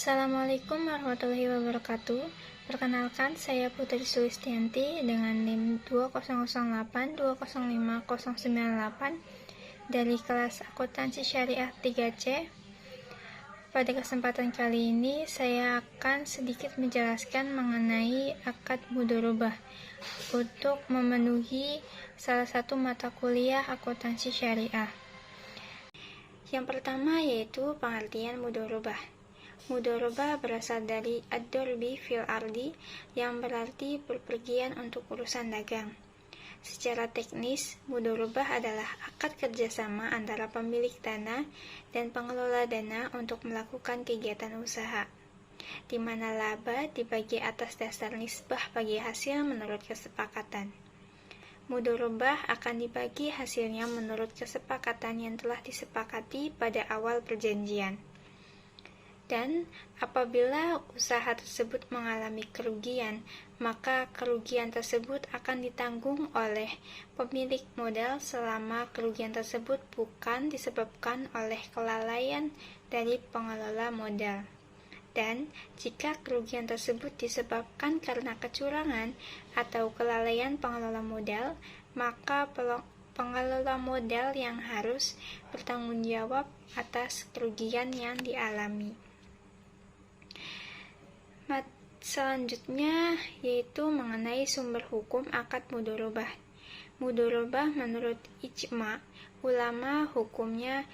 Assalamualaikum warahmatullahi wabarakatuh. Perkenalkan, saya Putri Sulistianti dengan NIM 2008205098 dari kelas Akuntansi Syariah 3C. Pada kesempatan kali ini, saya akan sedikit menjelaskan mengenai akad mudharabah untuk memenuhi salah satu mata kuliah akuntansi syariah. Yang pertama yaitu pengertian mudharabah. Mudharabah berasal dari ad-darbi fil ardi yang berarti berpergian untuk urusan dagang. Secara teknis, mudharabah adalah akad kerjasama antara pemilik dana dan pengelola dana untuk melakukan kegiatan usaha, di mana laba dibagi atas dasar nisbah bagi hasil menurut kesepakatan. Mudharabah akan dibagi hasilnya menurut kesepakatan yang telah disepakati pada awal perjanjian. Dan apabila usaha tersebut mengalami kerugian, maka kerugian tersebut akan ditanggung oleh pemilik modal selama kerugian tersebut bukan disebabkan oleh kelalaian dari pengelola modal. Dan jika kerugian tersebut disebabkan karena kecurangan atau kelalaian pengelola modal, maka pengelola modal yang harus bertanggung jawab atas kerugian yang dialami. Selanjutnya yaitu mengenai sumber hukum akad mudharabah. Mudharabah menurut ijma ulama hukumnya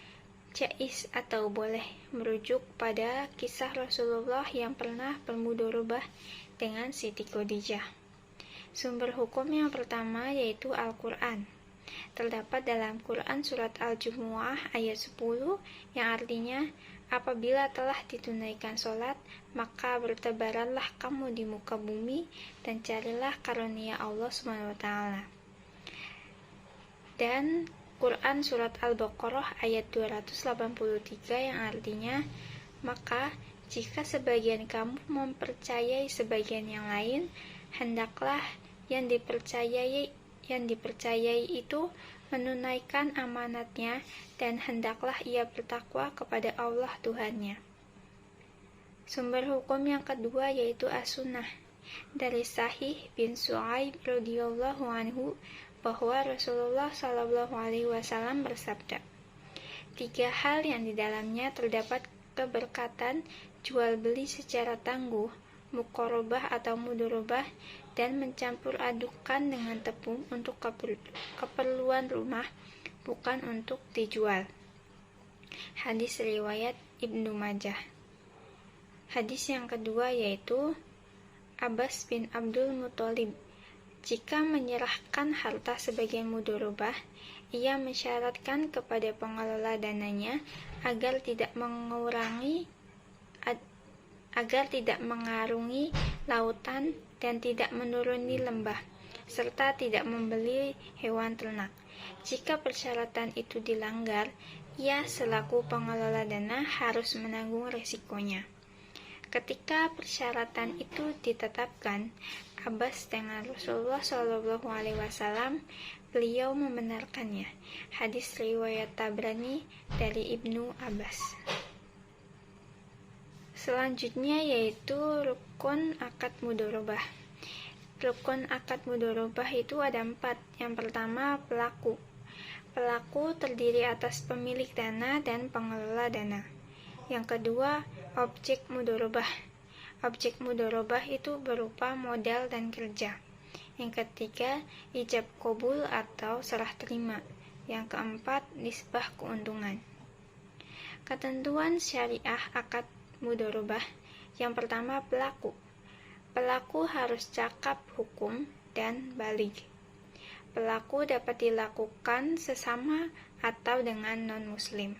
jaiz atau boleh, merujuk pada kisah Rasulullah yang pernah bermudharabah dengan Siti Khadijah. Sumber hukum yang pertama yaitu Al-Quran. Terdapat dalam Quran surat Al-Jumu'ah ayat 10 yang artinya, apabila telah ditunaikan sholat, maka bertebaranlah kamu di muka bumi dan carilah karunia Allah SWT. Dan Quran surat Al-Baqarah ayat 283 yang artinya, maka jika sebagian kamu mempercayai sebagian yang lain, hendaklah yang dipercayai itu menunaikan amanatnya dan hendaklah ia bertakwa kepada Allah Tuhannya. Sumber hukum yang kedua yaitu As-Sunnah. Dari Sahih bin Su'aib radhiyallahu anhu bahwa Rasulullah SAW bersabda, 3 hal yang di dalamnya terdapat keberkatan, jual beli secara tangguh, muqarabah atau mudharabah, dan mencampur adukan dengan tepung untuk keperluan rumah, bukan untuk dijual. Hadis riwayat Ibnu Majah. Hadis yang kedua yaitu Abbas bin Abdul Muthalib. Jika menyerahkan harta sebagian mudharabah, ia mensyaratkan kepada pengelola dananya agar tidak mengarungi lautan dan tidak menuruni lembah, serta tidak membeli hewan ternak. Jika persyaratan itu dilanggar, ia selaku pengelola dana harus menanggung resikonya. Ketika persyaratan itu ditetapkan, Abbas dengan Rasulullah SAW, beliau membenarkannya. Hadis riwayat Tabrani dari Ibnu Abbas. Selanjutnya yaitu rukun akad mudharabah. Rukun akad mudharabah itu ada 4. Yang pertama, pelaku. Pelaku terdiri atas pemilik dana dan pengelola dana. Yang kedua, objek mudharabah. Objek mudharabah itu berupa modal dan kerja. Yang ketiga, ijab qabul atau serah terima. Yang keempat, nisbah keuntungan. Ketentuan syariah akad mudharabah. Yang pertama, pelaku. Pelaku harus cakap hukum dan baligh. Pelaku dapat dilakukan sesama atau dengan non-muslim.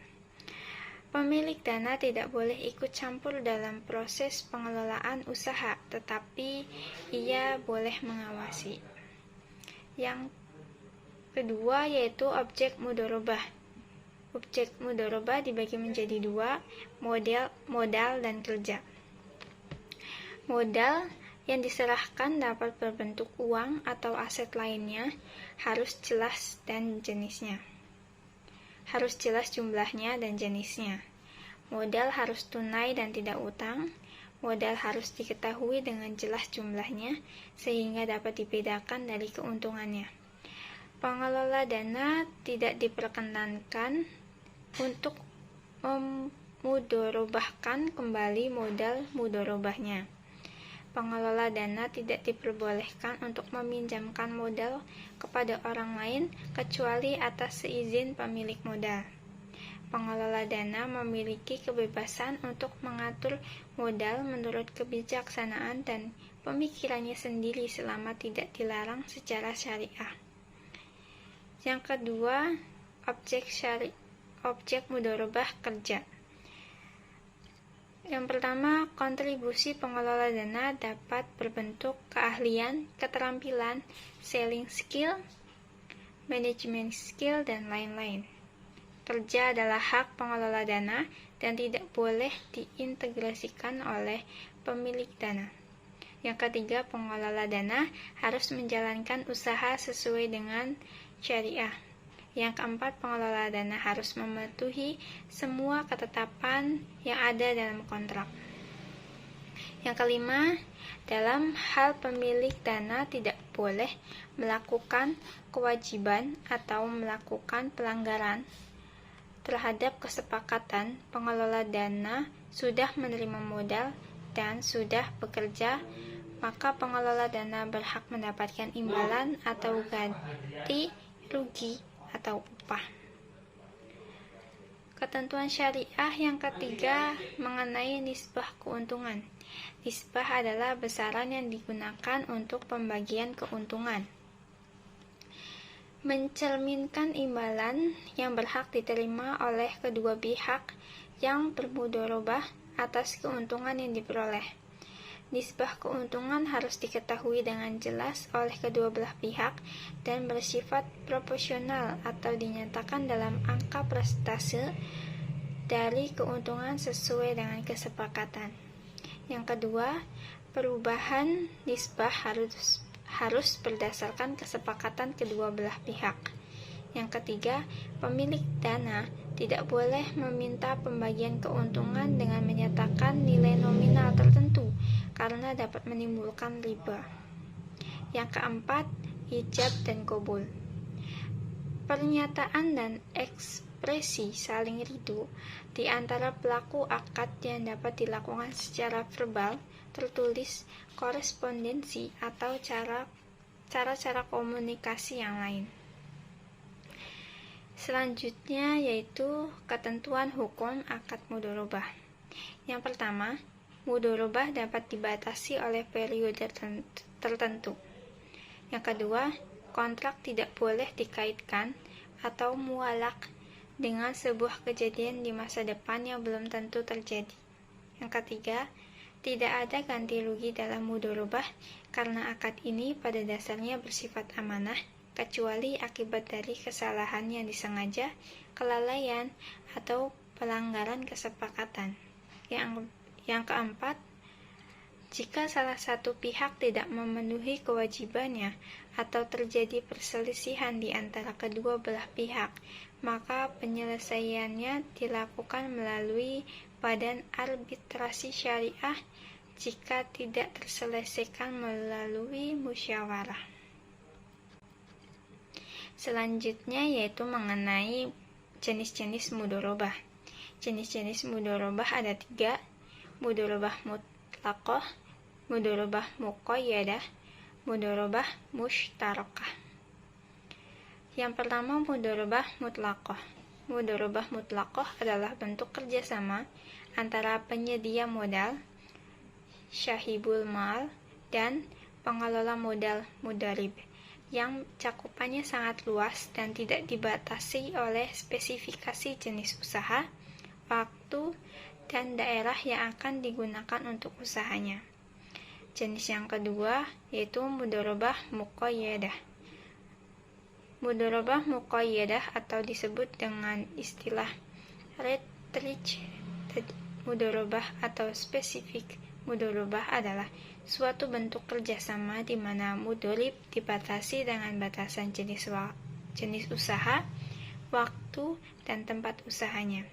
Pemilik dana tidak boleh ikut campur dalam proses pengelolaan usaha, tetapi ia boleh mengawasi. Yang kedua yaitu objek mudharabah. Objek mudharabah dibagi menjadi 2, modal dan kerja. Modal yang diserahkan dapat berbentuk uang atau aset lainnya, harus jelas jumlahnya dan jenisnya. Modal harus tunai dan tidak utang. Modal harus diketahui dengan jelas jumlahnya, sehingga dapat dibedakan dari keuntungannya. Pengelola dana tidak diperkenankan untuk memudorobahkan kembali modal mudorobahnya. Pengelola dana tidak diperbolehkan untuk meminjamkan modal kepada orang lain kecuali atas seizin pemilik modal. Pengelola dana memiliki kebebasan untuk mengatur modal menurut kebijaksanaan dan pemikirannya sendiri selama tidak dilarang secara syariah. Yang kedua, objek mudorobah kerja. Yang pertama, kontribusi pengelola dana dapat berbentuk keahlian, keterampilan, selling skill, management skill, dan lain-lain. Kerja adalah hak pengelola dana dan tidak boleh diintegrasikan oleh pemilik dana. Yang ketiga, pengelola dana harus menjalankan usaha sesuai dengan syariah. Yang keempat, pengelola dana harus mematuhi semua ketetapan yang ada dalam kontrak. Yang kelima, dalam hal pemilik dana tidak boleh melakukan kewajiban atau melakukan pelanggaran terhadap kesepakatan. Pengelola dana sudah menerima modal dan sudah bekerja, maka pengelola dana berhak mendapatkan imbalan atau ganti rugi atau upah. Ketentuan syariah yang ketiga mengenai nisbah keuntungan. Nisbah adalah besaran yang digunakan untuk pembagian keuntungan, mencerminkan imbalan yang berhak diterima oleh kedua pihak yang bermudorobah atas keuntungan yang diperoleh. Nisbah keuntungan harus diketahui dengan jelas oleh kedua belah pihak dan bersifat proporsional atau dinyatakan dalam angka persentase dari keuntungan sesuai dengan kesepakatan. Yang kedua, perubahan nisbah harus berdasarkan kesepakatan kedua belah pihak. Yang ketiga, pemilik dana tidak boleh meminta pembagian keuntungan dengan menyatakan nilai nominal tertentu karena dapat menimbulkan riba. Yang keempat, ijab dan qabul. Pernyataan dan ekspresi saling ridho di antara pelaku akad yang dapat dilakukan secara verbal, tertulis, korespondensi, atau cara-cara komunikasi yang lain. Selanjutnya yaitu ketentuan hukum akad mudorobah. Yang pertama, mudorobah dapat dibatasi oleh periode tertentu. Yang kedua, kontrak tidak boleh dikaitkan atau mualak dengan sebuah kejadian di masa depan yang belum tentu terjadi. Yang ketiga, tidak ada ganti rugi dalam mudorobah karena akad ini pada dasarnya bersifat amanah, kecuali akibat dari kesalahan yang disengaja, kelalaian, atau pelanggaran kesepakatan. Yang keempat, jika salah satu pihak tidak memenuhi kewajibannya atau terjadi perselisihan di antara kedua belah pihak, maka penyelesaiannya dilakukan melalui badan arbitrasi syariah jika tidak terselesaikan melalui musyawarah. Selanjutnya yaitu mengenai jenis-jenis mudorobah. Jenis-jenis mudorobah ada 3, mudorobah mutlaqah, mudorobah muqayyadah, mudorobah mushtarakah. Yang pertama, mudorobah mutlaqah. Mudorobah mutlaqah adalah bentuk kerjasama antara penyedia modal, syahibul mal, dan pengelola modal mudarib, yang cakupannya sangat luas dan tidak dibatasi oleh spesifikasi jenis usaha, waktu, dan daerah yang akan digunakan untuk usahanya. Jenis yang kedua yaitu mudorobah muqayyadah. Mudorobah muqayyadah atau disebut dengan istilah restricted mudorobah atau spesifik mudorobah adalah suatu bentuk kerjasama di mana mudorib dibatasi dengan batasan jenis usaha, waktu, dan tempat usahanya.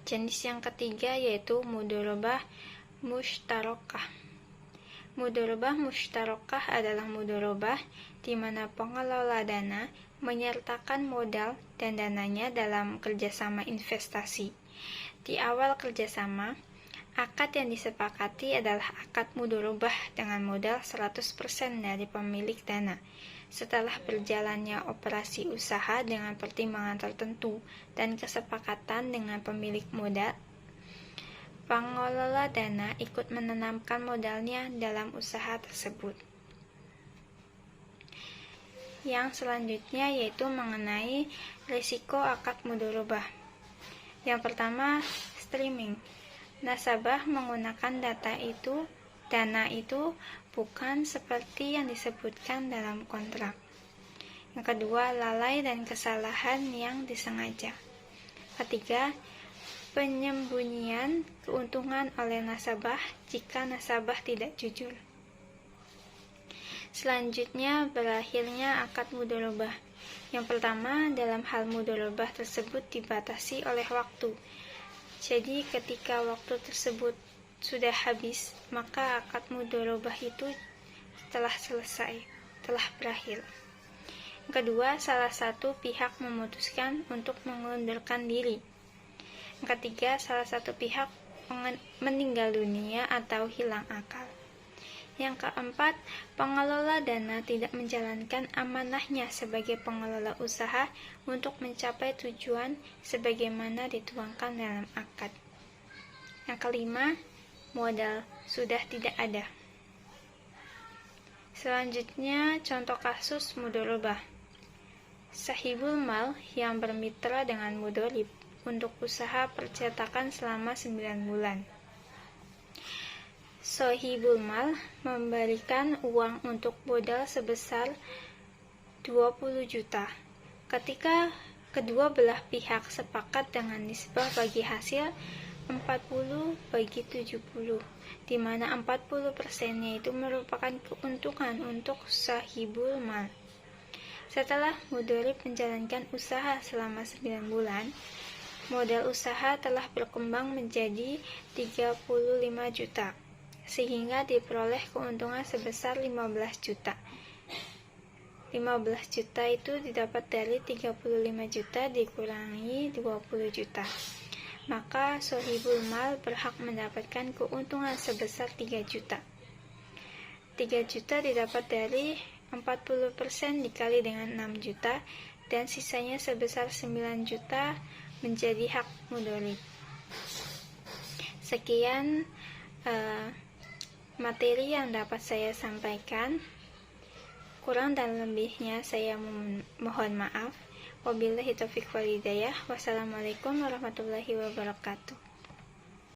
Jenis yang ketiga yaitu mudharabah mushtarakah. Mudharabah mushtarakah adalah mudharabah di mana pengelola dana menyertakan modal dan dananya dalam kerjasama investasi. Di awal kerjasama, akad yang disepakati adalah akad mudharabah dengan modal 100% dari pemilik dana. Setelah berjalannya operasi usaha dengan pertimbangan tertentu dan kesepakatan dengan pemilik modal, pengelola dana ikut menanamkan modalnya dalam usaha tersebut. Yang selanjutnya yaitu mengenai risiko akad mudharabah. Yang pertama, streaming. Nasabah menggunakan dana itu bukan seperti yang disebutkan dalam kontrak. Yang kedua, lalai dan kesalahan yang disengaja. Ketiga, penyembunyian keuntungan oleh nasabah jika nasabah tidak jujur. Selanjutnya, berakhirnya akad mudharabah. Yang pertama, dalam hal mudharabah tersebut dibatasi oleh waktu. Jadi, ketika waktu tersebut sudah habis, maka akad mudharabah itu telah selesai, telah berakhir. Yang kedua, salah satu pihak memutuskan untuk mengundurkan diri. Yang ketiga, salah satu pihak meninggal dunia atau hilang akal. Yang keempat, pengelola dana tidak menjalankan amanahnya sebagai pengelola usaha untuk mencapai tujuan sebagaimana dituangkan dalam akad. Yang kelima, modal sudah tidak ada. Selanjutnya, contoh kasus mudharabah. Sahibul mal yang bermitra dengan mudharib untuk usaha percetakan selama 9 bulan. Sahibul mal memberikan uang untuk modal sebesar 20 juta. Ketika kedua belah pihak sepakat dengan nisbah bagi hasil 40/70, di mana 40%-nya itu merupakan keuntungan untuk sahibul mal. Setelah mudharib menjalankan usaha selama 9 bulan, modal usaha telah berkembang menjadi 35 juta, sehingga diperoleh keuntungan sebesar 15 juta. 15 juta itu didapat dari 35 juta dikurangi 20 juta. Maka sahibul mal berhak mendapatkan keuntungan sebesar 3 juta. 3 juta didapat dari 40% dikali dengan 6 juta, dan sisanya sebesar 9 juta menjadi hak mudharib. Sekian materi yang dapat saya sampaikan. Kurang dan lebihnya saya mohon maaf. Wabillahi taufiq wal hidayah. Wassalamualaikum warahmatullahi wabarakatuh.